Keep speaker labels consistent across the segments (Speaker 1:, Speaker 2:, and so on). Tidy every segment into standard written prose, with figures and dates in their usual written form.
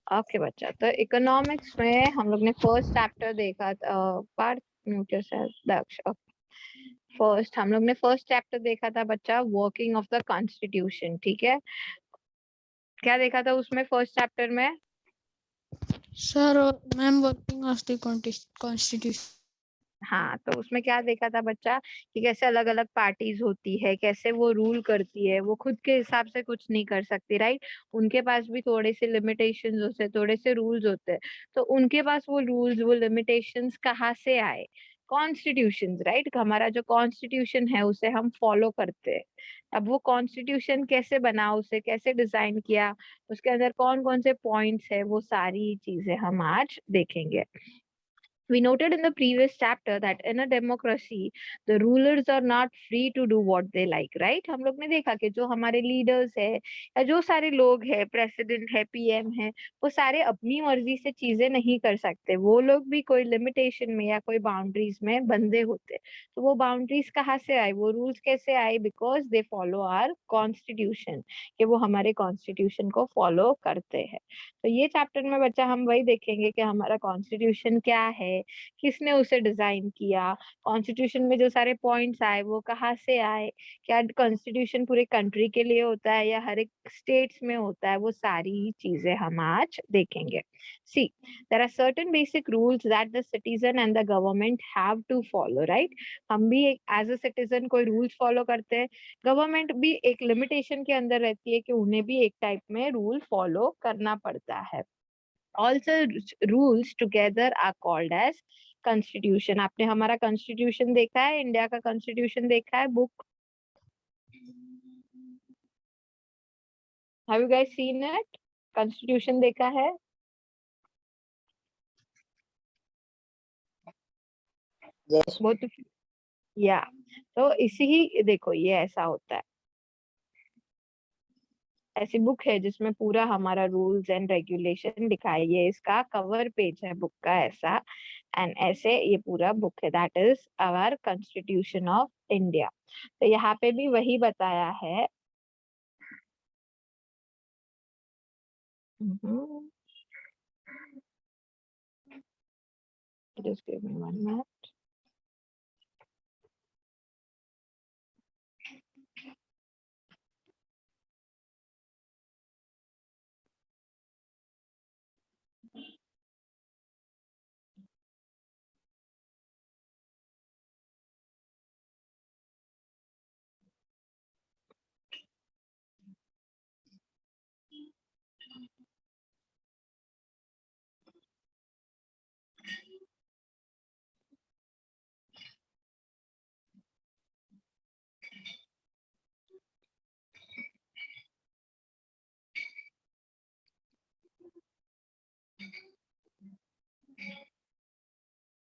Speaker 1: Okay बच्चा, तो economics में हम लोग ने फर्स्ट चैप्टर देखा था, पार्ट म्यूट योरसेल्फ दक्ष। फर्स्ट हम लोग ने फर्स्ट चैप्टर देखा था बच्चा, वर्किंग ऑफ द कॉन्स्टिट्यूशन। ठीक है, क्या देखा था उसमें फर्स्ट चैप्टर में?
Speaker 2: Sir ma'am working of the constitution.
Speaker 1: हाँ, तो उसमें क्या देखा था बच्चा कि कैसे अलग अलग पार्टीज होती है, कैसे वो रूल करती है, वो खुद के हिसाब से कुछ नहीं कर सकती, राइट। उनके पास भी थोड़े से लिमिटेशंस होते हैं, थोड़े से रूल्स होते हैं। तो उनके पास वो रूल्स, वो लिमिटेशंस कहाँ से आए? Constitution, right. हमारा जो कॉन्स्टिट्यूशन है उसे हम फॉलो करते हैं। अब वो कॉन्स्टिट्यूशन कैसे बना, उसे कैसे डिजाइन किया, उसके अंदर कौन कौन से पॉइंट्स है, वो सारी चीजें हम आज देखेंगे। We noted in the previous chapter that in a democracy, the rulers are not free to do what they like, right? हम लोग ने देखा कि जो हमारे लीडर्स है या जो सारे लोग हैं, प्रेसिडेंट है, पीएम है, वो सारे अपनी मर्जी से चीजें नहीं कर सकते। वो लोग भी कोई लिमिटेशन में या कोई बाउंड्रीज में बंधे होते। तो वो बाउंड्रीज कहाँ से आए, वो रूल्स कैसे आए? Because they follow our constitution, कि वो हमारे कॉन्स्टिट्यूशन को फॉलो करते हैं। तो ये चैप्टर में बच्चा हम वही देखेंगे कि हमारा कॉन्स्टिट्यूशन क्या है, किसने उसे डिजाइन किया, कॉन्स्टिट्यूशन में जो सारे पॉइंट्स आए वो कहाँ से आए, क्या कॉन्स्टिट्यूशन पूरे कंट्री के लिए होता है या हर एक स्टेट्स में होता है, वो सारी चीजें हम आज देखेंगे। See, there are certain basic rules that the citizen and the government have to follow, right. हम भी एज अ सिटीजन कोई रूल्स फॉलो करते हैं, गवर्नमेंट भी एक लिमिटेशन के अंदर रहती है कि उन्हें भी एक टाइप में रूल फॉलो करना पड़ता है। Also rules together are called as constitution। आपने हमारा constitution देखा है, इंडिया का constitution देखा है book? Have you guys seen it? constitution देखा है?
Speaker 3: Yes.
Speaker 1: बहुत या तो इसी ही देखो, ये ऐसा होता है, ऐसी बुक है जिसमें पूरा हमारा रूल्स एंड रेगुलेशन लिखा है। ये इसका कवर पेज है बुक का ऐसा, एंड ऐसे ये पूरा बुक है, that is our constitution of India. तो यहाँ पे भी वही बताया है। Just give me 1 minute.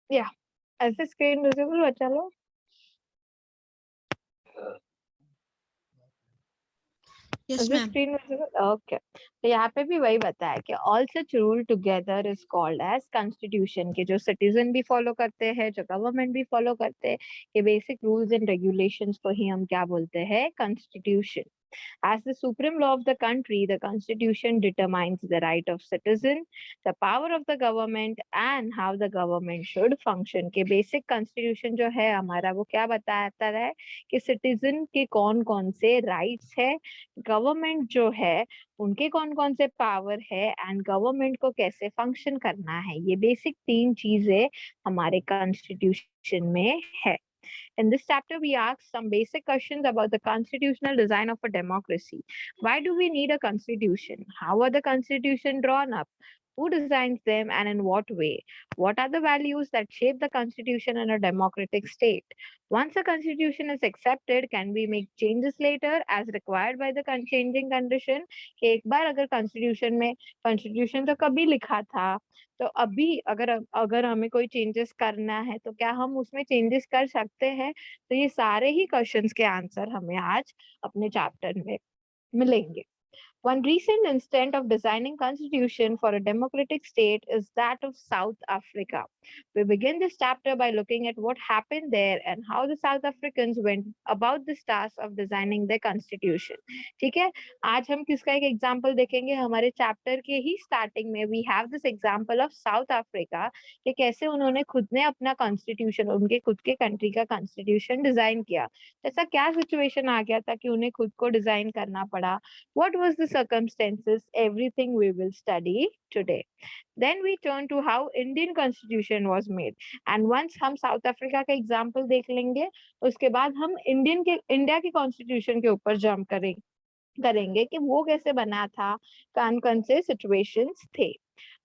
Speaker 1: Yeah, is the screen visible बच्चा लोग?
Speaker 2: Yes
Speaker 1: Is the
Speaker 2: ma'am.
Speaker 1: screen visible? Okay. तो यहाँ पे भी वही बताया कि all such rule together is called as constitution, के जो citizen भी follow करते हैं, जो government भी follow करते हैं, ये basic rules and regulations को ही हम क्या बोलते हैं? constitution। As the supreme law of the country, the constitution determines the right of citizen, the power of the government and how the government should function। के basic constitution जो है हमारा, वो क्या बताता है कि citizen के कौन कौन से rights है, government जो है उनके कौन कौन से पावर है, एंड गवर्नमेंट को कैसे फंक्शन करना है। ये बेसिक 3 चीजें हमारे कॉन्स्टिट्यूशन में है। In this chapter, we ask some basic questions about the constitutional design of a democracy. Why do we need a constitution? How are the constitution drawn up? Who designs them and in what way? What are the values that shape the constitution in a democratic state? Once a constitution is accepted, can we make changes later as required by the changing condition? कि एक बार अगर constitution में, constitution तो कभी लिखा था, तो अभी अगर अगर हमें कोई चेंजेस करना है तो क्या हम उसमें चेंजेस कर सकते हैं? तो ये सारे ही क्वेश्चंस के आंसर हमें आज अपने चैप्टर में मिलेंगे। One recent instance of designing constitution for a democratic state is that of South Africa. We begin this chapter by looking at what happened there and how the South Africans went about this task of designing their constitution. ठीक है, आज हम किसका एक example देखेंगे हमारे chapter के ही स्टार्टिंग में. We have this example of South Africa कि कैसे उन्होंने खुद ने अपना कॉन्स्टिट्यूशन, उनके खुद के कंट्री का कॉन्स्टिट्यूशन डिजाइन किया. ऐसा क्या सिचुएशन आ गया था कि उन्हें खुद को डिजाइन करना पड़ा. What was the circumstances, everything we will study today. Then we turn to how Indian constitution was made. And once हम साउथ अफ्रीका का एग्जाम्पल देख लेंगे, उसके बाद हम इंडिया के कॉन्स्टिट्यूशन के ऊपर जंप करेंगे कि वो कैसे बना था, कौन से सिचुएशंस थे,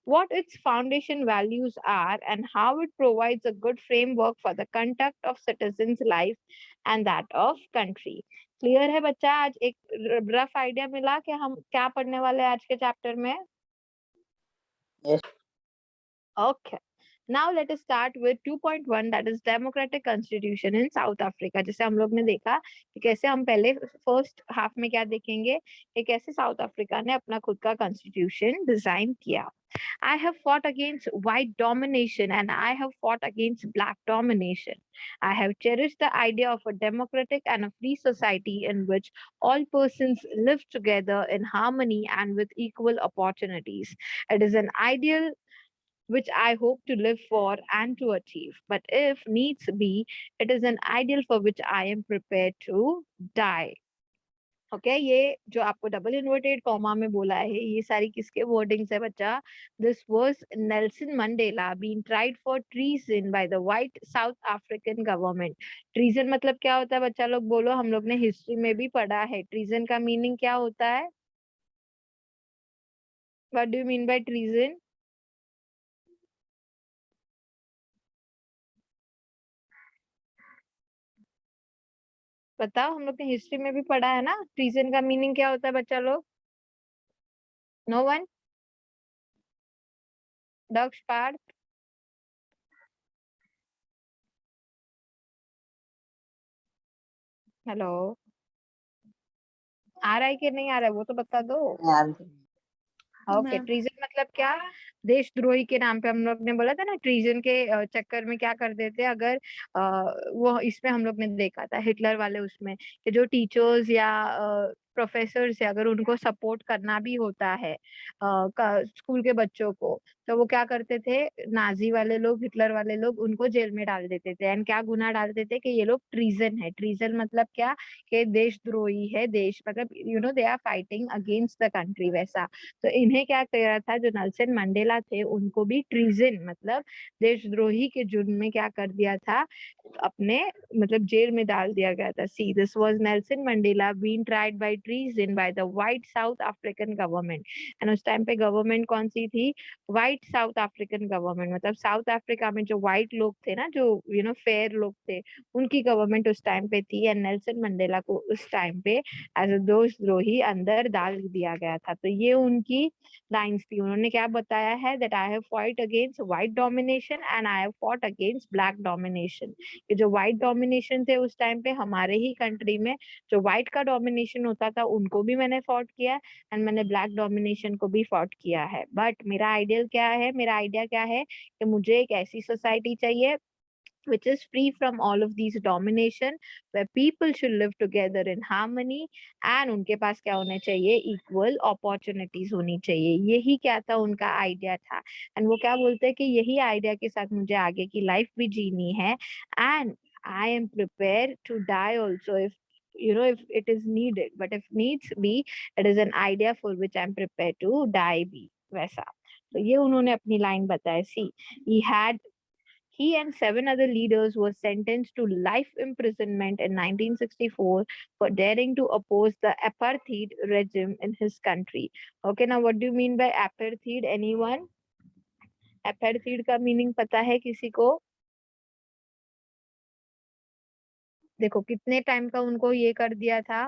Speaker 1: what its foundation values are, and how it provides a good framework for the conduct of citizens' life and that of country. Clear है बच्चा? आज एक रफ आइडिया मिला कि हम क्या पढ़ने वाले हैं आज के चैप्टर में.
Speaker 3: Yes.
Speaker 1: Okay. Now let us start with 2.1, that is democratic constitution in South Africa. जैसे हम लोग ने देखा कि कैसे हम पहले फर्स्ट हाफ में क्या देखेंगे कि कैसे साउथ अफ्रीका ने अपना खुद का कॉन्स्टिट्यूशन डिजाइन किया. I have fought against white domination and I have fought against black domination. I have cherished the idea of a democratic and a free society in which all persons live together in harmony and with equal opportunities. It is an ideal which I hope to live for and to achieve. But if needs be, it is an ideal for which I am prepared to die. Okay, ये जो आपको double inverted comma में बोला है, ये सारी किसके wordings है बच्चा? This was Nelson Mandela being tried for treason by the white South African government. Treason मतलब क्या होता है बच्चा लोग बोलो, हम लोग ने हिस्ट्री में भी पढ़ा है. ट्रीजन का मीनिंग क्या होता है? What do you mean by treason? बताओ, हम लोग ने हिस्ट्री में भी पढ़ा है ना, ट्रीजन का मीनिंग क्या होता है बच्चा लोग? No one? Daksh, Parth, hello, आ रहा है कि नहीं आ रहा है वो तो बता दो. ओके, ट्रीजन मतलब क्या? देशद्रोही के नाम पे. हम लोग ने बोला था ना, ट्रीजन के चक्कर में क्या कर देते हैं. अगर वो इसमें हम लोग ने देखा था हिटलर वाले उसमें कि जो टीचर्स या प्रोफेसर्स है, अगर उनको सपोर्ट करना भी होता है स्कूल के बच्चों को, तो वो क्या करते थे, नाजी वाले लोग, हिटलर वाले लोग उनको जेल में डाल देते थे. एंड क्या गुनाह डालते थे कि ये लोग ट्रीजन है. ट्रीजन मतलब क्या? कि देशद्रोही है. देश मतलब they are fighting against the country, वैसा. तो इन्हें क्या किया था, जो नेल्सन मंडेला थे उनको भी ट्रीजन मतलब देशद्रोही के जुर्म में क्या कर दिया था, अपने मतलब जेल में डाल दिया गया था. See, this was Nelson Mandela being tried by treason by the white South African government. And उस टाइम पे गवर्नमेंट कौन सी थी? White South African government. मतलब साउथ अफ्रीका में जो व्हाइट लोग थे ना, जो फेयर लोग थे, उनकी गवर्नमेंट उस टाइम पे थी. एंड नेल्सन मंडेला को उस टाइम पे एज अ देशद्रोही अंदर डाल दिया गया था. तो ये उनकी लाइन्स थी. उन्होंने क्या बताया है, that I have fight against white domination and I have fought against black domination. कि जो व्हाइट डोमिनेशन थे उस टाइम पे हमारे ही कंट्री में, जो व्हाइट का डोमिनेशन होता था उनको भी मैंने फॉट किया एंड मैंने ब्लैक डोमिनेशन को भी फॉट किया है. बट मेरा आइडियल क्या है, मेरा आइडिया क्या है कि मुझे एक ऐसी सोसाइटी चाहिए which is free from all of these domination, where people should live together in harmony, and उनके पास क्या होने चाहिए, equal opportunities होनी चाहिए. यही क्या था उनका आइडिया था. एंड वो क्या बोलते हैं कि यही आइडिया के साथ मुझे आगे की लाइफ भी जीनी है. And I am prepared to die also if it is needed, but if needs be, it is an idea for which I am prepared to die भी, वैसा. तो ये उन्होंने अपनी लाइन बताया. सी, he and 7 other leaders were sentenced to life imprisonment in 1964 for daring to oppose the apartheid regime in his country. Okay, now what do you mean by apartheid? Anyone? Apartheid का meaning पता है किसी को? देखो कितने time का उनको ये कर दिया था,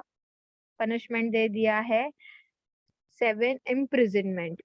Speaker 1: पनिशमेंट दे दिया है. 7 इम्प्रिजनमेंट,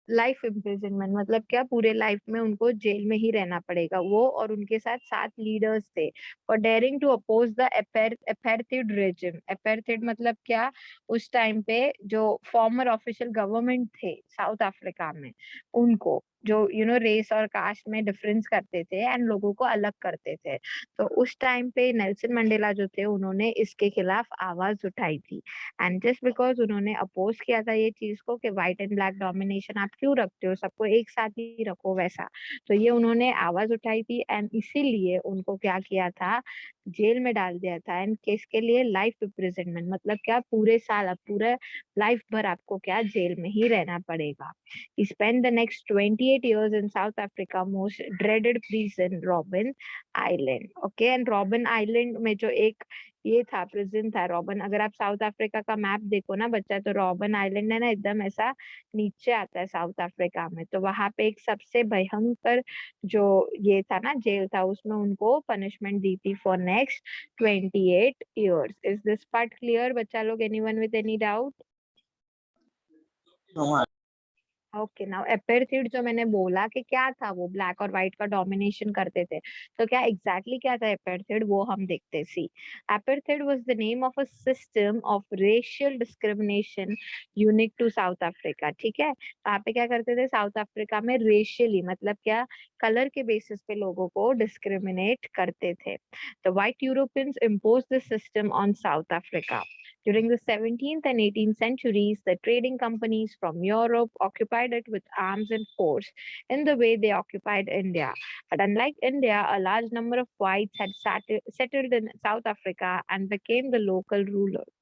Speaker 1: लाइफ इम्प्रिजनमेंट मतलब क्या, पूरे लाइफ में उनको जेल में ही रहना पड़ेगा. वो और उनके साथ 7 लीडर्स थे. For daring to oppose the apartheid regime. Apartheid मतलब क्या, उस टाइम पे जो फॉर्मर ऑफिशियल गवर्नमेंट थे साउथ अफ्रीका में, उनको जो रेस और कास्ट में डिफरेंस करते थे एंड लोगों को अलग करते थे। तो उस टाइम पे नेल्सन मंडेला जो थे उन्होंने इसके खिलाफ आवाज उठाई थी। एंड जस्ट बिकॉज उन्होंने अपोज किया था ये चीज को कि व्हाइट एंड ब्लैक डोमिनेशन आप क्यों रखते हो, सबको एक साथ ही रखो वैसा। तो ये उन्होंने आवाज उठाई थी एंड इसीलिए उनको क्या किया था, जेल में डाल दिया था। एंड किसके लिए, लाइफ इम्प्रिजनमेंट, मतलब क्या पूरे साल, अब पूरे लाइफ भर आपको क्या जेल में ही रहना पड़ेगा। He spent the next 28 years in South Africa, most dreaded prison, Robben Island. Okay, and Robben Island में जो एक ये था प्रिजन था रॉबन, अगर आप साउथ अफ्रीका का मैप देखो ना बच्चा, तो रॉबन आइलैंड है ना एकदम ऐसा नीचे आता है साउथ अफ्रीका में। तो वहां पे एक सबसे भयंकर जो ये था ना जेल था, उसमें उनको पनिशमेंट दी थी for next 28 years. Is this part clear बच्चा लोग? Anyone with any doubt?
Speaker 3: No, ma'am.
Speaker 1: Okay, now apartheid जो मैंने बोला कि क्या था, वो ब्लैक और व्हाइट का डोमिनेशन करते थे, तो क्या एग्जैक्टली क्या था एपेर्थीड, वो हम देखते सी। Apartheid was the name of a system of racial discrimination unique to South Africa. ठीक है, वहाँ पे क्या करते थे साउथ अफ्रीका में, रेशियली मतलब क्या, कलर के बेसिस पे लोगों को डिस्क्रिमिनेट करते थे। The white Europeans impose this system on south Africa. During the 17th and 18th centuries, the trading companies from Europe occupied it with arms and force in the way they occupied India. But unlike India, a large number of whites had settled in South Africa and became the local rulers.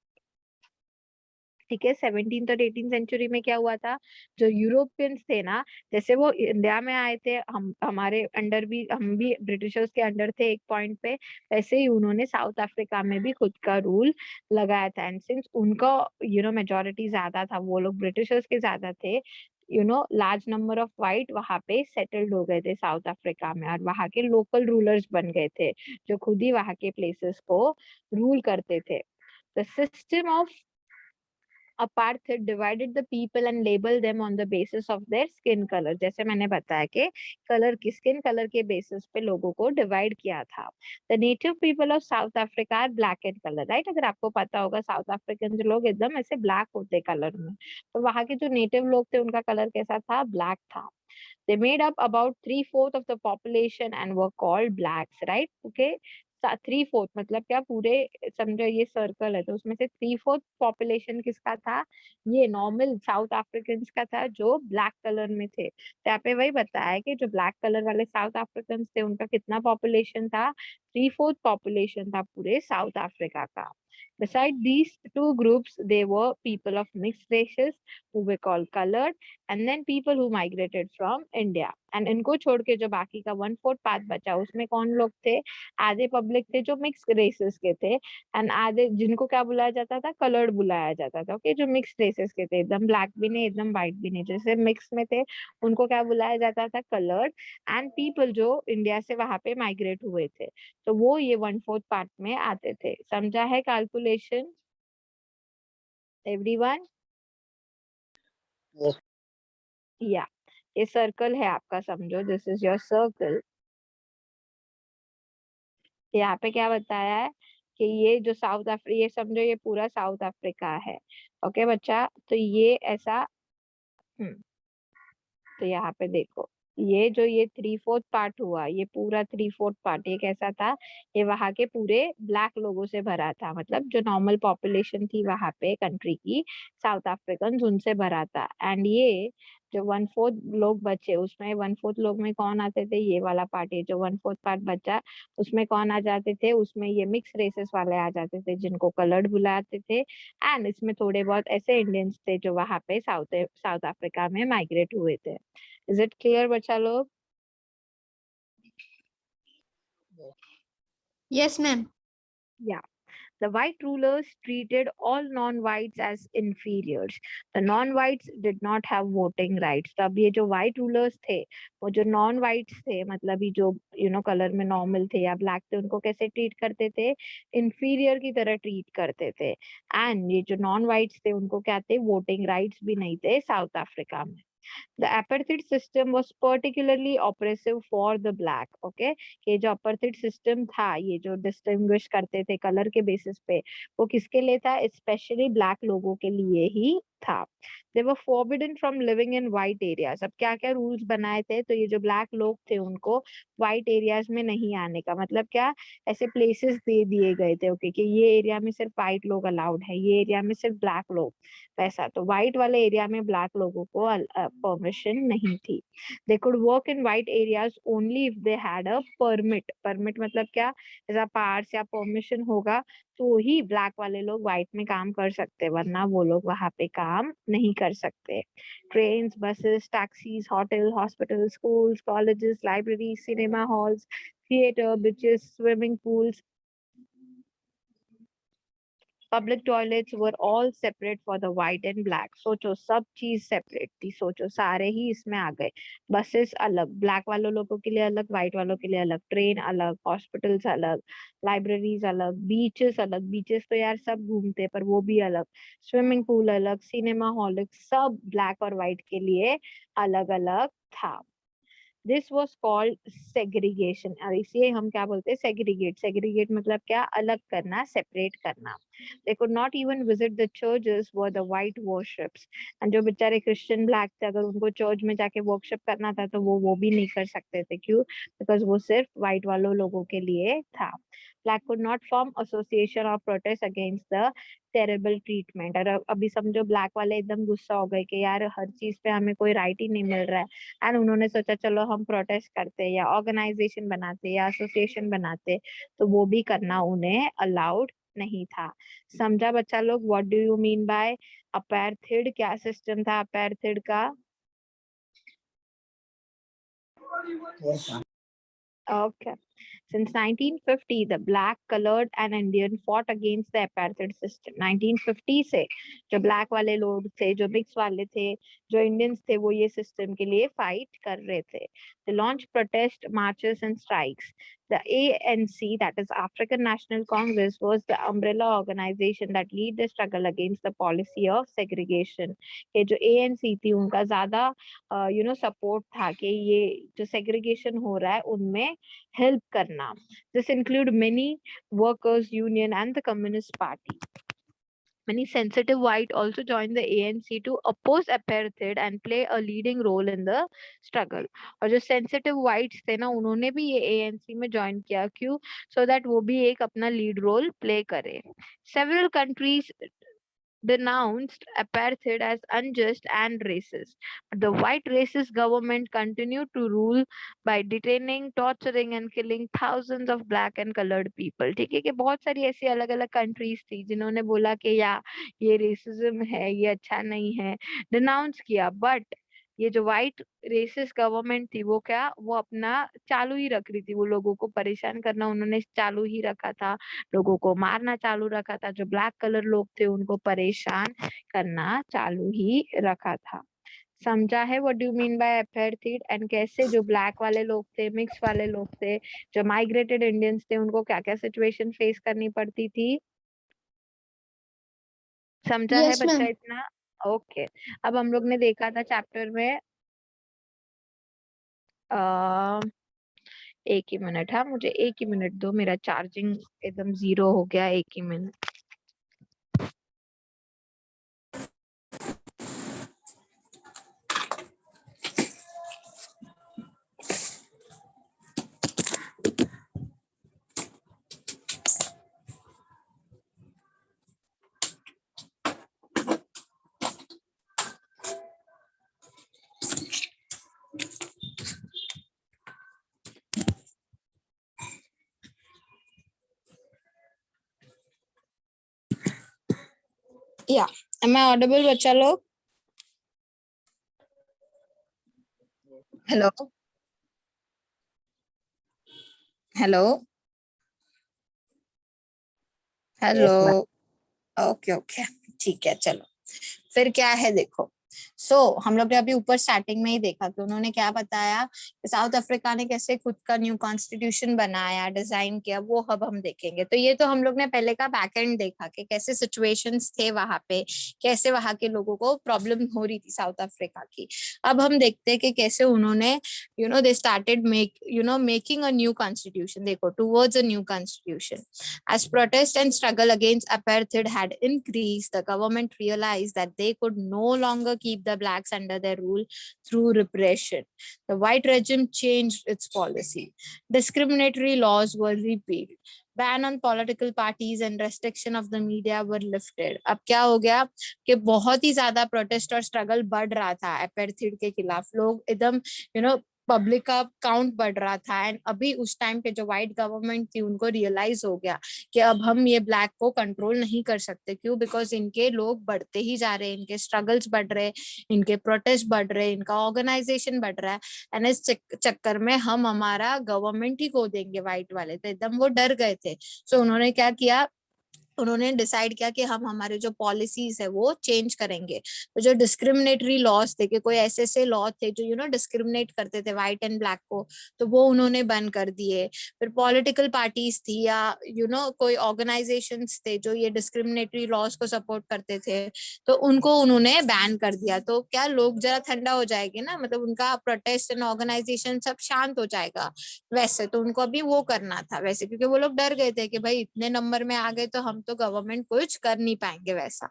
Speaker 1: ठीक है, 17th और 18th century में क्या हुआ था, जो Europeans थे ना, जैसे वो इंडिया में आए थे, हम हमारे अंडर भी, हम भी ब्रिटिशर्स के अंडर थे एक पॉइंट पे, वैसे ही उन्होंने साउथ अफ्रीका में भी खुद का रूल लगाया था। एंड सिंस उनका मेजोरिटी ज्यादा था, वो लोग ब्रिटिशर्स के ज्यादा थे, लार्ज नंबर ऑफ वाइट वहां पे सेटल्ड हो गए थे साउथ अफ्रीका में, और वहां के लोकल रूलर्स बन गए थे, जो खुद ही वहां के प्लेसेस को रूल करते थे। The system of apartheid divided the people and labeled them on the basis of their skin color। जैसे मैंने बताया कि कलर की, स्किन कलर के बेसिस पे लोगों को डिवाइड किया था। The native people of South Africa are black in colour, right. अगर आपको पता होगा साउथ अफ्रीकन लोग एकदम ऐसे ब्लैक होते कलर में, तो वहां के जो नेटिव लोग थे उनका कलर कैसा था, ब्लैक था। They made up about 3/4 of the population and were called blacks, right? Okay. 3/4 मतलब क्या, पूरे समझो ये सर्कल है, तो उसमें से 3/4 पॉपुलेशन किसका था, ये नॉर्मल साउथ अफ्रीकन का था जो ब्लैक कलर में थे। तो यहाँ पे वही बताया है कि जो ब्लैक कलर वाले साउथ अफ्रीकन थे उनका कितना पॉपुलेशन था, 3/4 पॉपुलेशन था पूरे साउथ अफ्रीका का। Beside these two groups, there were people of mixed races who were called colored, and then people who migrated from India. And इनको छोड़ के जो बाकी का 1/4 पार्ट बचा, उसमें कौन लोग थे, आधे पब्लिक थे जो मिक्स रेसेस के थे, एंड आधे जिनको क्या बुलाया जाता था, कलर्ड बुलाया जाता था। ओके, जो मिक्स रेसेस के थे, एकदम ब्लैक भी नहीं एकदम व्हाइट भी नहीं, जैसे मिक्स में थे, उनको क्या बुलाया जाता था, कलर्ड। एंड पीपल जो इंडिया से वहां पे माइग्रेट हुए थे, तो वो ये 1/4 पार्ट में आते थे। समझा है कैलकुलेशन एवरीवन?
Speaker 3: Yes.
Speaker 1: या ये सर्कल है आपका, समझो दिस इज योर सर्कल। यहाँ पे क्या बताया है कि ये जो ये समझो ये पूरा साउथ अफ्रीका है। ओके बच्चा, तो ये ऐसा, तो यहाँ पे देखो, ये जो ये 3/4 पार्ट हुआ, ये पूरा 3/4 पार्ट ये कैसा था, ये वहां के पूरे ब्लैक लोगों से भरा था, मतलब जो नॉर्मल पॉपुलेशन थी वहां पे कंट्री की, साउथ अफ्रीकन उनसे भरा था। एंड ये जो 1/4 लोग बचे, उसमें 1/4 लोग में कौन आते थे, ये वाला पार्ट, ये जो 1/4 पार्ट बचा, उसमें कौन आ जाते थे, उसमें ये मिक्स रेसेस वाले आ जाते थे जिनको कलर्ड बुलाते थे। एंड इसमें थोड़े बहुत ऐसे इंडियंस थे जो वहां पे साउथ अफ्रीका में माइग्रेट हुए थे। इज इट क्लियर बच्चा लोग?
Speaker 2: Yes, ma'am.
Speaker 1: Yeah. The white rulers treated all non-whites as inferiors. The non-whites did not have voting rights. तो अब ये जो white rulers थे, वो जो non-whites थे, मतलब ये जो कलर में नॉर्मल थे या ब्लैक थे, उनको कैसे ट्रीट करते थे, इंफीरियर की तरह ट्रीट करते थे। एंड ये जो नॉन-whites थे उनको क्या थे, वोटिंग राइट्स भी नहीं थे साउथ अफ्रीका में। The apartheid system was particularly oppressive for the black. Okay, कि जो apartheid system था, ये जो distinguish करते थे कलर के बेसिस पे, वो किसके लिए था? Especially black लोगों के लिए ही था. They were forbidden from living in white areas. अब क्या क्या रूल्स बनाए थे? तो ये जो ब्लैक लोग थे उनको व्हाइट एरियाज में नहीं आने का, मतलब क्या, ऐसे प्लेसेस दे दिए गए थे, ओके, कि ये एरिया में सिर्फ व्हाइट लोग अलाउड है, ये एरिया में सिर्फ ब्लैक लोग, वैसा. तो व्हाइट वाले एरिया में ब्लैक लोगों को परमिशन नहीं थी. They could work in white areas only if they had a permit. Permit मतलब क्या? ऐसा पास या परमिशन होगा तो ही ब्लैक वाले लोग व्हाइट में काम कर सकते, वरना वो लोग वहां पे काम नहीं कर सकते. Trains, buses, taxis, hotel, hospital, schools, colleges, library, cinema halls, theater, beaches, swimming pools, public toilets were all separate for the white and black. सोचो, सब चीज सेपरेट थी. सोचो, सारे ही इसमें आ गए. बसेस अलग, ब्लैक वालों लोगों के लिए अलग, व्हाइट वालों के लिए अलग. ट्रेन अलग, हॉस्पिटल्स अलग, लाइब्रेरीज अलग, बीचेस अलग. बीचेस तो यार सब घूमते, पर वो भी अलग. स्विमिंग पूल अलग, सिनेमा हॉल, सब ब्लैक और व्हाइट के लिए अलग अलग था. This was called segregation. और इसे हम क्या बोलते हैं? सेग्रीगेट. सेग्रीगेट मतलब क्या? अलग करना, सेपरेट करना. They could not even visit the churches were the white worships. And जो बेचारे क्रिश्चियन ब्लैक थे, अगर उनको चर्च में जाके वर्शिप करना था तो वो भी नहीं कर सकते थे. क्यों? बिकॉज वो सिर्फ व्हाइट वालों लोगों के लिए था. Black could not form association और protest against the terrible treatment. और अभी समझो ब्लैक वाले एकदम गुस्सा हो गए कि यार हर चीज पे हमें कोई राइट ही नहीं मिल रहा है. एंड उन्होंने सोचा चलो हम प्रोटेस्ट करते या ऑर्गेनाइजेशन बनाते या एसोसिएशन बनाते, तो वो भी करना उन्हें अलाउड नहीं था. समझा बच्चा लोग? What do you mean by apartheid? क्या सिस्टम था अपार्थाइड का?
Speaker 3: Yes, ma'am.
Speaker 1: Okay. Since 1950, the black, colored and Indian fought against the apartheid system. 1950 से जो black वाले लोग थे, जो mix वाले थे, जो Indians थे, वो ये system के लिए fight कर रहे थे. They launched protest marches and strikes. The ANC, that is African National Congress, was the umbrella organization that lead the struggle against the policy of segregation. ये जो ANC थी, उनका ज़्यादा सपोर्ट था कि ये जो सेग्रीगेशन हो रहा है उनमें हेल्प करना. This include many workers union and the communist party. Many sensitive white also joined the ANC to oppose apartheid and play a leading role in the struggle. और जो sensitive whites थे ना, उन्होंने भी ये ANC में join किया. क्यों? So that वो भी एक अपना lead role play करे. Several countries denounced apartheid as unjust and racist. But the white racist government continued to rule by detaining, torturing and killing thousands of black and colored people. ठीक है, कि बहुत सारी ऐसी अलग अलग कंट्रीज थी जिन्होंने बोला कि या ये रेसिज्म है, ये अच्छा नहीं है, डिनाउंस किया. बट ये जो व्हाइट रेसिस्ट गवर्नमेंट थी, वो क्या, वो अपना चालू ही रख रही थी. वो लोगों को परेशान करना उन्होंने चालू ही रखा था, लोगों को मारना चालू रखा था, जो ब्लैक कलर लोग थे उनको परेशान करना चालू ही रखा था. समझा है what do mean by apartheid? And कैसे जो ब्लैक वाले लोग थे, मिक्स वाले लोग थे, जो माइग्रेटेड इंडियंस थे, उनको क्या क्या सिचुएशन फेस करनी पड़ती थी? समझा है
Speaker 2: Yes,
Speaker 1: बच्चा
Speaker 2: ma'am.
Speaker 1: इतना? ओके. अब हम लोग ने देखा था चैप्टर में, आ, एक ही मिनट. हाँ, मुझे एक ही मिनट दो, मेरा चार्जिंग एकदम 0 हो गया. एक ही मिनट. या am I audible बच्चा लोग? Hello hello hello.
Speaker 3: Yes, ma'am.
Speaker 1: Okay okay, ठीक है. चलो फिर क्या है देखो. हम लोग ने अभी ऊपर स्टार्टिंग में ही देखा कि उन्होंने क्या बताया कि साउथ अफ्रीका ने कैसे खुद का न्यू कॉन्स्टिट्यूशन बनाया, डिजाइन किया, वो अब हम देखेंगे. तो ये तो हम लोग ने पहले का बैक एंड देखा कि कैसे सिचुएशंस थे वहां पे, कैसे वहां के लोगों को प्रॉब्लम हो रही थी साउथ अफ्रीका की. अब हम देखते हैं कि कैसे उन्होंने they started making a new constitution. देखो, towards a new constitution. As protest and struggle against apartheid had increased, the government realized that they could no longer keep the blacks under their rule through repression. The white regime changed its policy. Discriminatory laws were repealed. Ban on political parties and restriction of the media were lifted. अब क्या हो गया कि बहुत ही ज्यादा protest और struggle बढ़ रहा था अपार्थाइड के खिलाफ. लोग एकदम पब्लिक का काउंट बढ़ रहा था. एंड अभी उस टाइम पे जो व्हाइट गवर्नमेंट थी उनको रियलाइज हो गया कि अब हम ये ब्लैक को कंट्रोल नहीं कर सकते. क्यों? बिकॉज इनके लोग बढ़ते ही जा रहे हैं, इनके स्ट्रगल्स बढ़ रहे हैं, इनके प्रोटेस्ट बढ़ रहे हैं, इनका ऑर्गेनाइजेशन बढ़ रहा है. एंड इस चक्कर में हम हमारा गवर्नमेंट ही खो देंगे. व्हाइट वाले तो एकदम वो डर गए थे. सो उन्होंने क्या किया, उन्होंने डिसाइड किया कि हम हमारे जो पॉलिसीज है वो चेंज करेंगे. तो जो डिस्क्रिमिनेटरी लॉज थे, कि कोई ऐसे ऐसे लॉ थे जो डिस्क्रिमिनेट करते थे व्हाइट एंड ब्लैक को, तो वो उन्होंने बंद कर दिए. फिर पॉलिटिकल पार्टीज थी या कोई ऑर्गेनाइजेशंस थे जो ये डिस्क्रिमिनेटरी लॉज को सपोर्ट करते थे, तो उनको उन्होंने बैन कर दिया. तो क्या लोग जरा ठंडा हो जाएंगे ना, मतलब उनका प्रोटेस्ट एंड ऑर्गेनाइजेशन सब शांत हो जाएगा. वैसे तो उनको अभी वो करना था वैसे, क्योंकि वो लोग डर गए थे कि भाई इतने नंबर में आ गए तो हम तो गवर्नमेंट कुछ कर नहीं पाएंगे वैसा.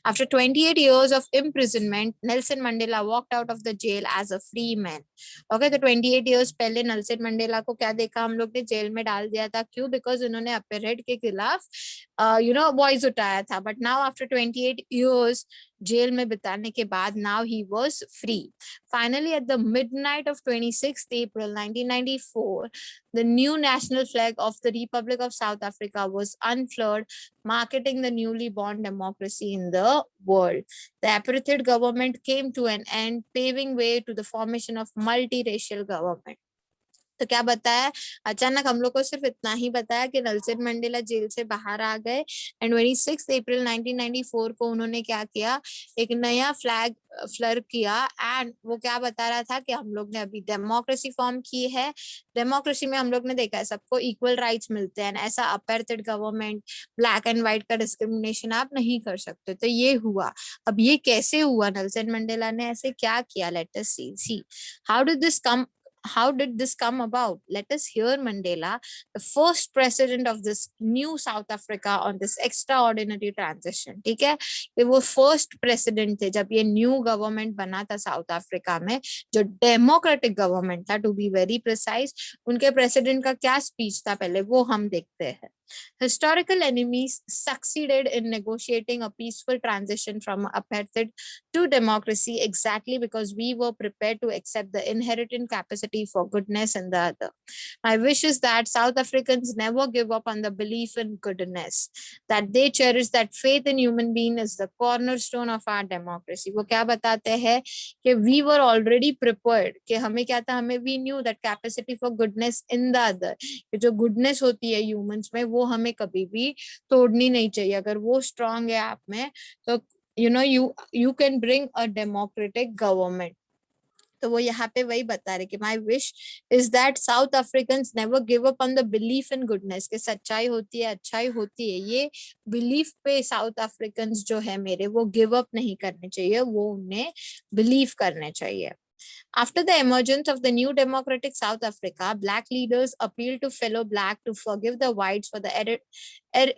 Speaker 1: After 28 years of imprisonment, Nelson Mandela walked out of the jail as a free man. Okay, तो 28 years पहले नेल्सन मंडेला को क्या देखा हम लोग ने, जेल में डाल दिया था. क्यों? बिकॉज उन्होंने अपार्थाइड के खिलाफ वॉइस उठाया था. But now after 28 years jail में बिताने के बाद now he was free. Finally, at the midnight of 26th April 1994, the new national flag of the Republic of South Africa was unfurled, marking the newly born democracy in the world. The apartheid government came to an end, paving way to the formation of multiracial government. तो क्या बताया, अचानक हम लोग को सिर्फ इतना ही बताया कि नेल्सन मंडेला जेल से बाहर आ गए. एंड 26 अप्रैल 1994 को उन्होंने क्या किया, एक नया फ्लैग फ्लर किया. एंड वो क्या बता रहा था कि हम लोग ने अभी डेमोक्रेसी फॉर्म की है. डेमोक्रेसी में हम लोग ने देखा है सबको इक्वल राइट्स मिलते हैं. ऐसा apartheid government, black and white का डिस्क्रिमिनेशन आप नहीं कर सकते. तो ये हुआ. अब ये कैसे हुआ, नेल्सन मंडेला ने ऐसे क्या किया, let us see how did this come about? Let us hear Mandela, the first president of this new South Africa on this extraordinary transition. ठीक है, कि वो first president थे जब ये new government बना था साउथ अफ्रीका में, जो डेमोक्रेटिक गवर्नमेंट था, to be very precise. उनके president का क्या speech था पहले वो हम देखते हैं. Historical enemies succeeded in negotiating a peaceful transition from apartheid to democracy exactly because we were prepared to accept the inherent capacity for goodness in the other. My wish is that South Africans never give up on the belief in goodness, that they cherish that faith in human being is the cornerstone of our democracy. वो क्या बताते हैं कि we were already prepared, कि हमें क्या था, हमें we knew that capacity for goodness in the other, कि जो goodness होती है humans में वो हमें कभी भी तोड़नी नहीं चाहिए. अगर वो strong है आप में तो you can bring a democratic government. तो वो यहाँ पे वही बता रहे कि my wish is that South Africans never give up on the belief in goodness, कि सच्चाई होती है, अच्छाई होती है, ये बिलीफ पे साउथ अफ्रीकन्स जो है मेरे वो गिव अप नहीं करने चाहिए, वो उन्हें बिलीव करने चाहिए. After the emergence of the new democratic South Africa, black leaders appealed to fellow black to forgive the whites for the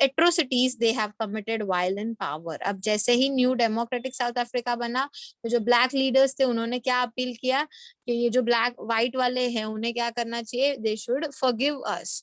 Speaker 1: atrocities they have committed while in power. अब जैसे ही new democratic south Africa बना तो जो black leaders थे उन्होंने क्या appeal किया कि ये जो ब्लैक व्हाइट वाले हैं उन्हें क्या करना चाहिए, they should forgive us.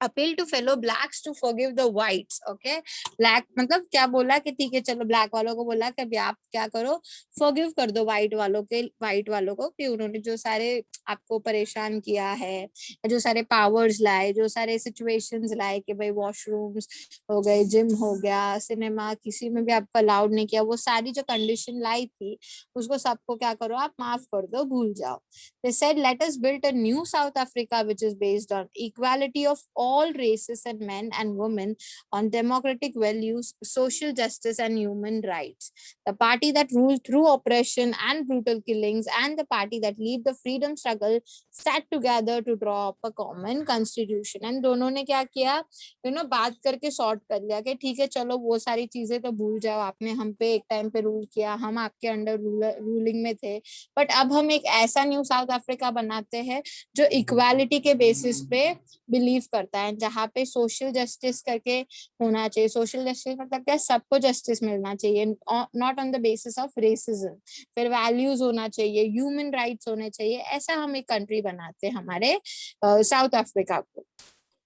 Speaker 1: Appeal to fellow blacks to forgive the whites. Okay, black मतलब क्या बोला कि ठीक है चलो ब्लैक वालों को बोला कि अभी आप क्या करो, फॉरगिव कर दो व्हाइट वालों को कि उन्होंने जो सारे आपको परेशान किया है, जो सारे पावर्स लाए, जो सारे सिचुएशंस लाए कि भाई वॉशरूम्स हो गए, जिम हो गया, सिनेमा किसी में भी आपको अलाउड नहीं किया, वो सारी जो कंडीशन लाई थी उसको सबको क्या करो आप माफ कर दो, भूल जाओ. They said let us build a new South Africa which is based on equality of all races and men and women on democratic values, social justice and human rights. The party that ruled through oppression and brutal killings and the party that led the freedom struggle sat together to draw up a common constitution. And दोनों ने क्या किया, बात करके sort कर लिया कि ठीक है चलो वो सारी चीजें तो भूल जाओ, आपने हम पे एक टाइम पे रूल किया, हम आपके अंडर रूलिंग में थे, बट अब हम एक ऐसा न्यू साउथ अफ्रीका बनाते हैं जो इक्वालिटी के बेसिस पे बिलीव करता है, जहाँ पे सोशल जस्टिस करके होना चाहिए। सोशल जस्टिस मतलब क्या, सबको जस्टिस मिलना चाहिए, not on the basis of racism. फिर वैल्यूज होना चाहिए, ह्यूमन राइट्स होने चाहिए। ऐसा हम एक कंट्री बनाते हैं हमारे साउथ अफ्रीका को।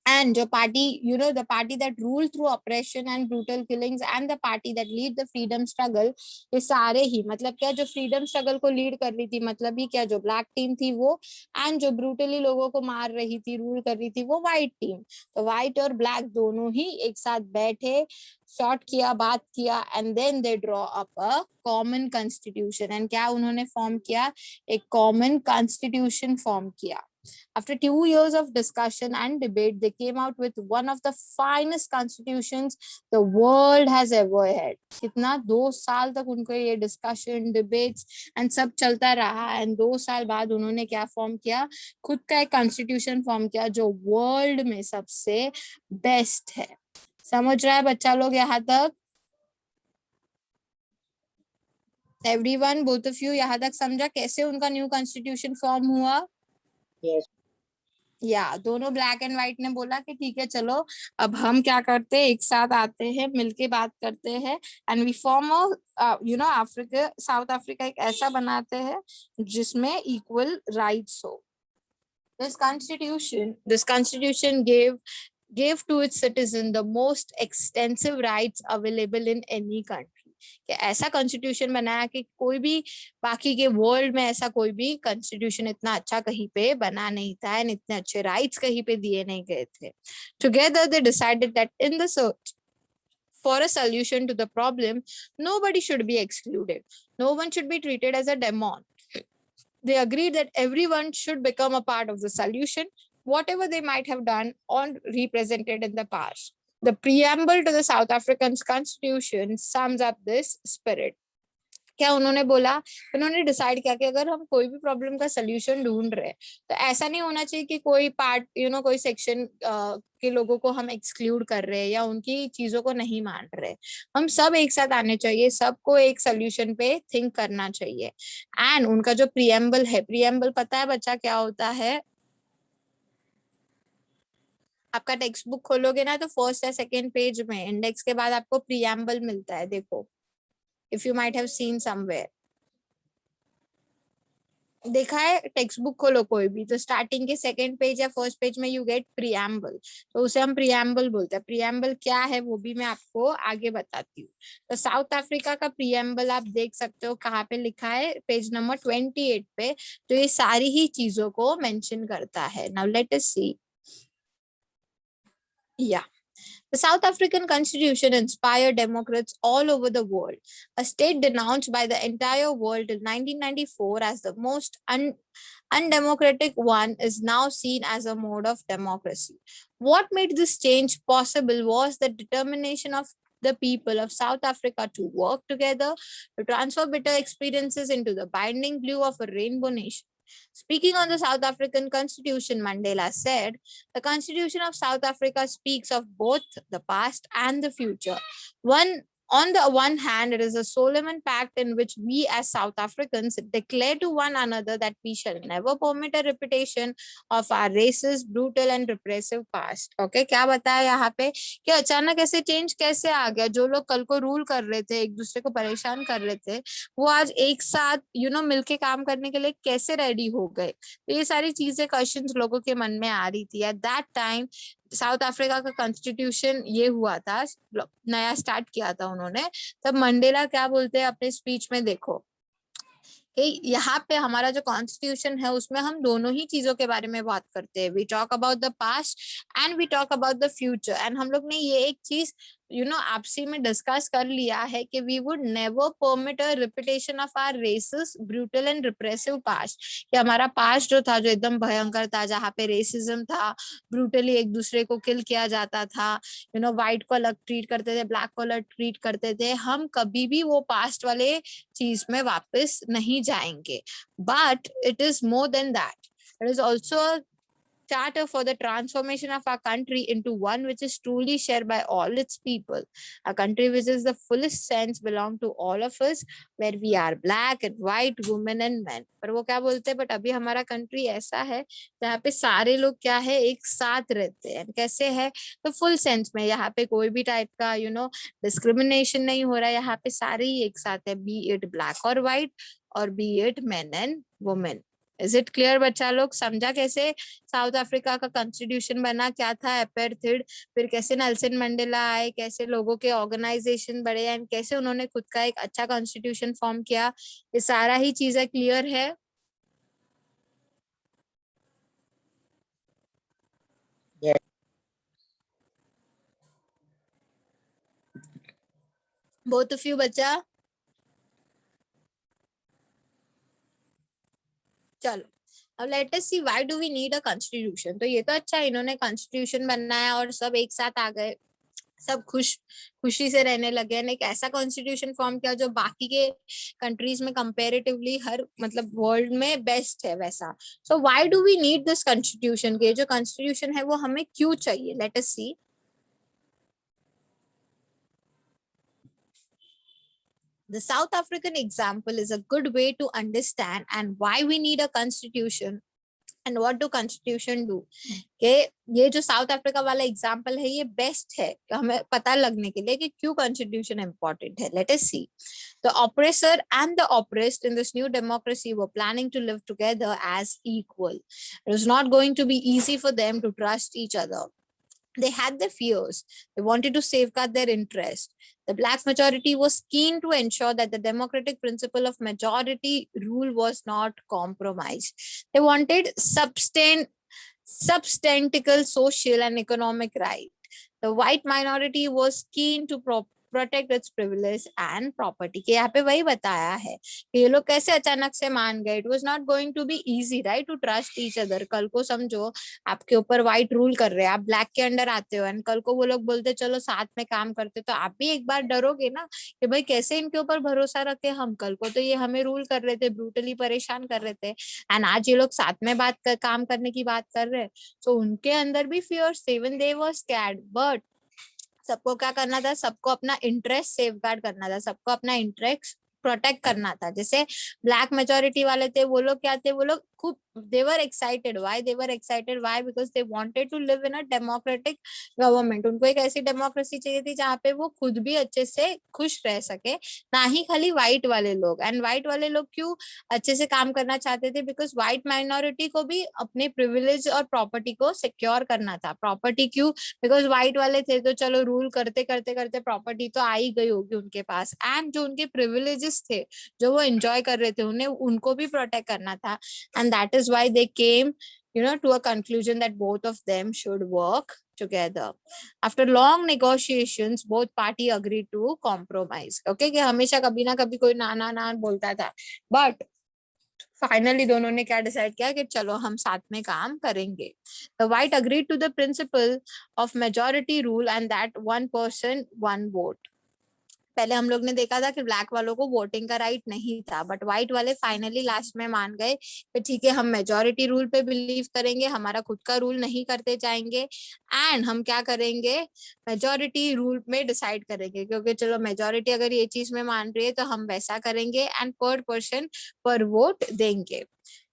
Speaker 1: And the party, the party that ruled through oppression and brutal killings and the party that lead the freedom struggle, ये सारे ही मतलब क्या, जो freedom struggle को lead कर रही थी, मतलब ही क्या, जो black team थी वो, and जो brutally लोगों को मार रही थी, rule कर रही थी, वो white team। तो white और black दोनों ही एक साथ बैठे, शॉर्ट किया, बात किया, and then they draw up a common constitution। and क्या उन्होंने फॉर्म किया, एक common constitution फॉर्म किया। After 2 years of discussion and debate, they came out with one of the finest constitutions the world has ever had. कितना 2 साल तक उनको ये डिस्कशन, डिबेट्स एंड सब चलता रहा, एंड 2 साल बाद उन्होंने क्या फॉर्म किया, खुद का एक कॉन्स्टिट्यूशन फॉर्म किया जो वर्ल्ड में सबसे बेस्ट है। समझ रहा है बच्चा लोग यहाँ तक? एवरीवन, बोथ ऑफ यू यहाँ तक समझा कैसे उनका न्यू कॉन्स्टिट्यूशन फॉर्म हुआ?
Speaker 3: Yes.
Speaker 1: दोनों ब्लैक एंड व्हाइट ने बोला कि ठीक है चलो अब हम क्या करते हैं, एक साथ आते हैं, मिलके बात करते हैं, and we form Africa, South Africa एक ऐसा बनाते हैं जिसमें इक्वल राइट्स हो। This constitution gave to its citizen the most extensive rights available in any country। कि ऐसा कॉन्स्टिट्यूशन बनाया कि कोई भी बाकी के वर्ल्ड में ऐसा कोई भी कॉन्स्टिट्यूशन इतना अच्छा कहीं पे बना नहीं था, एंड इतने अच्छे राइट्स कहीं पे दिए नहीं गए थे। Together they decided that in the search for a solution to the problem, nobody should be excluded, no one should be treated as a demon। They agreed that everyone should become a part of the solution, whatever they might have done or represented in the past। The preamble to the South African Constitution sums up this spirit। क्या उन्होंने बोला, उन्होंने decide किया कि अगर हम कोई भी प्रॉब्लम का सोल्यूशन ढूंढ रहे हैं तो ऐसा नहीं होना चाहिए कि कोई पार्ट कोई सेक्शन के लोगों को हम एक्सक्लूड कर रहे हैं या उनकी चीजों को नहीं मान रहे। हम सब एक साथ आने चाहिए, सबको एक सोल्यूशन पे थिंक करना चाहिए। एंड उनका जो प्रीएम्बल है, प्रीएम्बल पता है बच्चा क्या होता है? आपका टेक्स्ट बुक खोलोगे ना तो फर्स्ट या सेकेंड पेज में इंडेक्स के बाद आपको प्रीएम्बल मिलता है, देखो, if you might have seen somewhere। देखा है? टेक्स्ट बुक खोलो कोई भी तो स्टार्टिंग के सेकंड पेज या फर्स्ट पेज में यू गेट प्रीएम्बल, तो उसे हम प्रीएम्बल बोलते हैं। प्रीएम्बल क्या है वो भी मैं आपको आगे बताती हूँ। तो साउथ अफ्रीका का प्रीएम्बल आप देख सकते हो कहाँ पे लिखा है, पेज नंबर 28 पे। तो ये सारी ही चीजों को मेंशन करता है। नाउ लेट अस सी। या The South African Constitution inspired democrats all over the world. A state denounced by the entire world till 1994 as the most undemocratic one is now seen as a mode of democracy. What made this change possible was the determination of the people of South Africa to work together to transfer bitter experiences into the binding blue of a rainbow nation. Speaking on the South African Constitution, Mandela said, "The Constitution of South Africa speaks of both the past and the future. On the one hand, it is a solemn pact in which we as South Africans declare to one another that we shall never permit a repetition of our racist, brutal and repressive past." Okay, क्या बताया यहाँ पे कि अचानक ऐसे change कैसे आ गया? जो लोग कल को रूल कर रहे थे, एक दूसरे को परेशान कर रहे थे, वो आज एक साथ मिलके काम करने के लिए कैसे रेडी हो गए? तो ये सारी चीजें क्वेश्चंस लोगों के मन में आ रही थी। At that time south Africa का कॉन्स्टिट्यूशन ये हुआ था, नया स्टार्ट किया था उन्होंने। तब मंडेला क्या बोलते हैं अपने स्पीच में, देखो कि यहाँ पे हमारा जो कॉन्स्टिट्यूशन है उसमें हम दोनों ही चीजों के बारे में बात करते हैं। We talk about the past and we talk about the future. And हम लोग ने ये एक चीज आपसी में डिस्कस कर लिया है कि we would never permit a repetition of our racist brutal and repressive past, कि हमारा पास्ट जो था जो एकदम भयंकर था, जहाँ पे रेसिज्म था, ब्रूटली एक दूसरे को किल किया जाता था, व्हाइट को अलग ट्रीट करते थे, ब्लैक को अलग ट्रीट करते थे, हम कभी भी वो पास्ट वाले चीज में वापस नहीं जाएंगे. But it is more than that. It is also charter for the transformation of our country into one which is truly shared by all its people, a country which is the fullest sense belong to all of us, where we are black and white, women and men. पर वो क्या बोलते हैं, but अभी हमारा country ऐसा है जहाँ पे सारे लोग क्या है, एक साथ रहते हैं. कैसे है, तो फुल सेंस में यहाँ पे कोई भी टाइप का डिस्क्रिमिनेशन नहीं हो रहा है. यहाँ पे सारे ही एक साथ है, बी इट ब्लैक और व्हाइट, और B it main and women. Is it clear बच्चा लोग? समझा कैसे साउथ अफ्रीका का कॉन्स्टिट्यूशन बना, क्या था एपार्थाइड, फिर कैसे नेल्सन मंडेला आए, कैसे लोगों के ऑर्गेनाइजेशन बढ़े, एंड कैसे उन्होंने खुद का एक अच्छा कॉन्स्टिट्यूशन फॉर्म किया. ये सारा ही चीजें क्लियर है.
Speaker 3: Yes.
Speaker 1: बोथ ऑफ यू बच्चा. चलो अब let us see why do we need a constitution. तो ये तो अच्छा है, इन्होंने कॉन्स्टिट्यूशन बनाया और सब एक साथ आ गए, सब खुशी से रहने लगे, एक ऐसा कॉन्स्टिट्यूशन फॉर्म किया जो बाकी के कंट्रीज में कंपैरेटिवली हर मतलब वर्ल्ड में बेस्ट है वैसा. So why do we need this constitution, के जो कॉन्स्टिट्यूशन है वो हमें क्यों चाहिए. लेट अस सी. The South African example is a good way to understand and why we need a constitution and what do constitution do. कि ये जो साउथ अफ्रीका वाला एग्जाम्पल है ये बेस्ट है हमें पता लगने के लिए कि क्यों कॉन्स्टिट्यूशन इंपॉर्टेंट है. Let us C. The oppressor and the oppressed in this new democracy were planning to live together as equal. It was not going to be easy for them to trust each other. They had their fears. They wanted to safeguard their interest. The black majority was keen to ensure that the democratic principle of majority rule was not compromised. They wanted substantial social and economic right. The white minority was keen to protect its privilege and property. के यहाँ पे वही बताया है कि ये लोग कैसे अचानक से मान गए. It was not going to be easy, right, to trust each other. कल को समझो आपके ऊपर व्हाइट रूल कर रहे हैं, आप ब्लैक के अंडर आते हो, एंड कल को वो लोग बोलते चलो साथ में काम करते, तो आप भी एक बार डरोगे ना कि भाई कैसे इनके ऊपर भरोसा रखे हम. कल को तो ये हमें रूल कर रहे थे, ब्रूटली परेशान कर रहे थे, एंड आज ये लोग साथ में काम करने की बात कर रहे हैं. सो उनके अंदर भी फियर्स थे, even they were scared. But सबको क्या करना था, सबको अपना इंटरेस्ट सेफगार्ड करना था, सबको अपना इंटरेस्ट प्रोटेक्ट करना था. जैसे ब्लैक मेजोरिटी वाले थे, वो लोग क्या थे, वो लोग खूब they were excited. Why they were excited? Why? Because they wanted to live in a democratic government. उनको एक ऐसी डेमोक्रेसी चाहिए थी जहाँ पे वो खुद भी अच्छे से खुश रह सके, ना ही खाली व्हाइट वाले लोग. एंड व्हाइट वाले लोग क्यों अच्छे से काम करना चाहते थे? बिकॉज व्हाइट माइनॉरिटी को भी अपने प्रिविलेज और प्रॉपर्टी को सिक्योर करना था. प्रॉपर्टी क्यों? बिकॉज व्हाइट वाले थे तो चलो रूल करते करते करते प्रॉपर्टी तो आ ही गई होगी उनके पास, एंड जो उनके प्रिविलेजेस थे जो वो एंजॉय कर रहे थे उन्हें उनको भी प्रोटेक्ट करना था. And that is why they came to a conclusion that both of them should work together. After long negotiations both party agreed to compromise. Okay, कि हमेशा कभी ना कभी कोई ना ना ना बोलता था, but फाइनली दोनों ने क्या डिसाइड किया कि चलो हम साथ में काम करेंगे. The white agreed to the principle of majority rule and that one person one vote. पहले हम लोग ने देखा था कि ब्लैक वालों को वोटिंग का राइट नहीं था, बट व्हाइट वाले फाइनली लास्ट में मान गए कि ठीक है हम मेजोरिटी रूल पे बिलीव करेंगे, हमारा खुद का रूल नहीं करते जाएंगे, एंड हम क्या करेंगे, मेजोरिटी रूल में डिसाइड करेंगे, क्योंकि चलो मेजोरिटी अगर ये चीज में मान रही है तो हम वैसा करेंगे, एंड पर पर्सन पर वोट देंगे.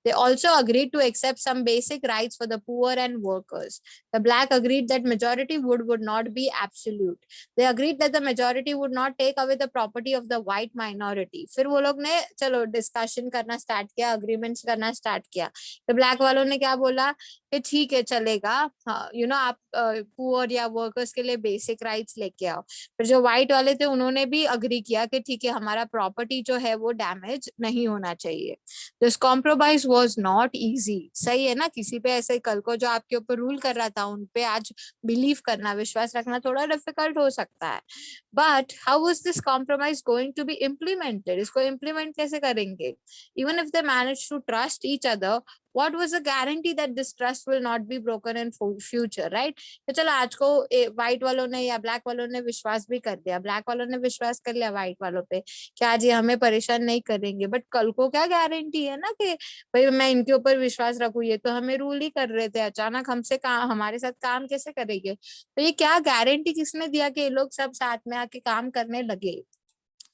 Speaker 1: They also agreed to accept some basic rights for the poor and workers. The black agreed that majority would not be absolute. They agreed that the majority would not take away the property of the white minority. फिर वो लोग ने चलो discussion करना start किया, agreements करना start किया. तो ब्लैक वालों ने क्या बोला कि ठीक है चलेगा, हाँ यू नो आप पुअर या वर्कर्स के लिए बेसिक राइट्स लेके आओ। फिर जो व्हाइट वाले थे उन्होंने भी अग्री किया कि ठीक है हमारा प्रॉपर्टी जो है वो डैमेज नहीं होना चाहिए। This compromise was not easy, सही है ना, किसी पे ऐसे कल को जो आपके ऊपर रूल कर रहा था उन पे आज बिलीव करना, विश्वास रखना थोड़ा डिफिकल्ट हो सकता है। But how is this compromise going to be implemented, इसको इम्प्लीमेंट कैसे करेंगे? Even if they manage to trust each other, what was the guarantee that this trust will not be broken in future, right? तो चलो आज को white वालों ने या ब्लैक वालों ने विश्वास भी कर दिया, ब्लैक वालों ने विश्वास कर लिया व्हाइट वालों पे कि आज ये हमें परेशान नहीं करेंगे, बट कल को क्या गारंटी है ना कि भाई मैं इनके ऊपर विश्वास रखूं, ये तो हमें रूल ही कर रहे थे, अचानक हमसे काम, हमारे साथ काम कैसे करेंगे? तो ये क्या गारंटी किसने दिया कि ये लोग सब साथ में आके काम करने लगे?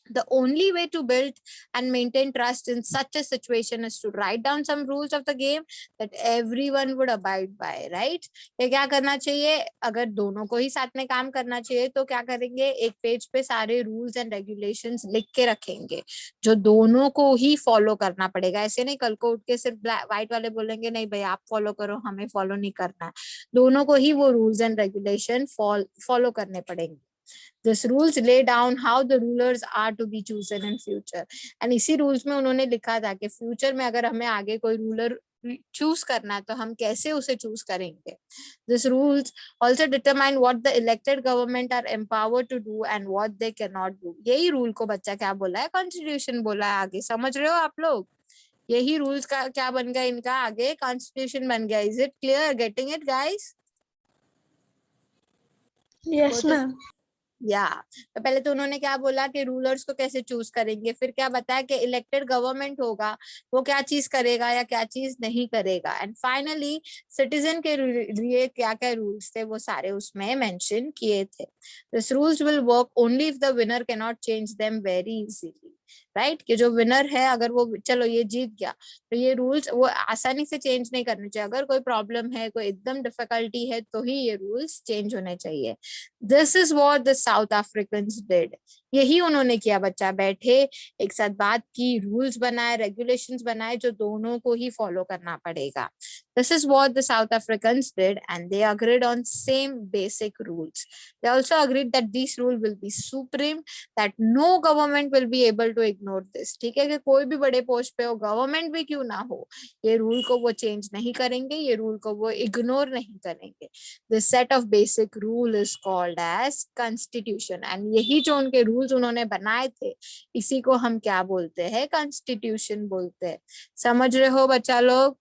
Speaker 1: The only way to build and maintain trust in such a situation is to write down some rules of the game that everyone would abide by, right? ये क्या करना चाहिए, अगर दोनों को ही साथ में काम करना चाहिए तो क्या करेंगे, एक पेज पे सारे रूल्स एंड रेगुलेशंस लिख के रखेंगे जो दोनों को ही फॉलो करना पड़ेगा। ऐसे नहीं कल को उठ के सिर्फ व्हाइट वाले बोलेंगे नहीं भाई आप फॉलो करो, हमें फॉलो नहीं करना है, दोनों को ही वो रूल्स एंड रेगुलेशन फॉलो करने पड़ेंगे। This rules lay down how the rulers are to be chosen in future. And इसी rules में उन्होंने लिखा था कि future में अगर हमें आगे कोई ruler choose करना है तो हम कैसे उसे choose करेंगे. These rules also determine what the elected government are empowered to do and what they cannot do. यही rule को बच्चा क्या बोला है, constitution बोला है। आगे समझ रहे हो आप लोग? यही rules का क्या बन गया इनका, आगे constitution बन गया। Is it clear? Getting it guys?
Speaker 2: Yes, ma'am.
Speaker 1: या तो पहले तो उन्होंने क्या बोला कि रूलर्स को कैसे चूज करेंगे, फिर क्या बताया कि इलेक्टेड गवर्नमेंट होगा वो क्या चीज करेगा या क्या चीज नहीं करेगा, एंड फाइनली सिटीजन के लिए क्या क्या रूल्स थे वो सारे उसमें मेंशन किए थे। This rules will work only if the winner can not change them very easily, right? कि जो विनर है अगर वो चलो ये जीत गया तो ये रूल्स वो आसानी से चेंज नहीं करने चाहिए, अगर कोई प्रॉब्लम है कोई एकदम डिफिकल्टी है तो ही ये रूल्स चेंज होने चाहिए। This is what the south Africans did, यही उन्होंने किया बच्चा, बैठे एक साथ बात की, रूल्स बनाए, रेगुलेशंस बनाए जो दोनों को ही फॉलो करना पड़ेगा। This is what the South Africans did and they agreed on same basic rules. They also agreed that this rule will be supreme, that no government will be able to ignore this. ठीक है कि कोई भी बड़े post पे हो, government भी क्यों ना हो, ये रूल को वो चेंज नहीं करेंगे, ये रूल को वो इग्नोर नहीं करेंगे। This set of basic rule is called as constitution and यही जो उनके रूल्स उन्होंने बनाए थे इसी को हम क्या बोलते हैं, कॉन्स्टिट्यूशन बोलते हैं। समझ रहे हो बच्चा लोग?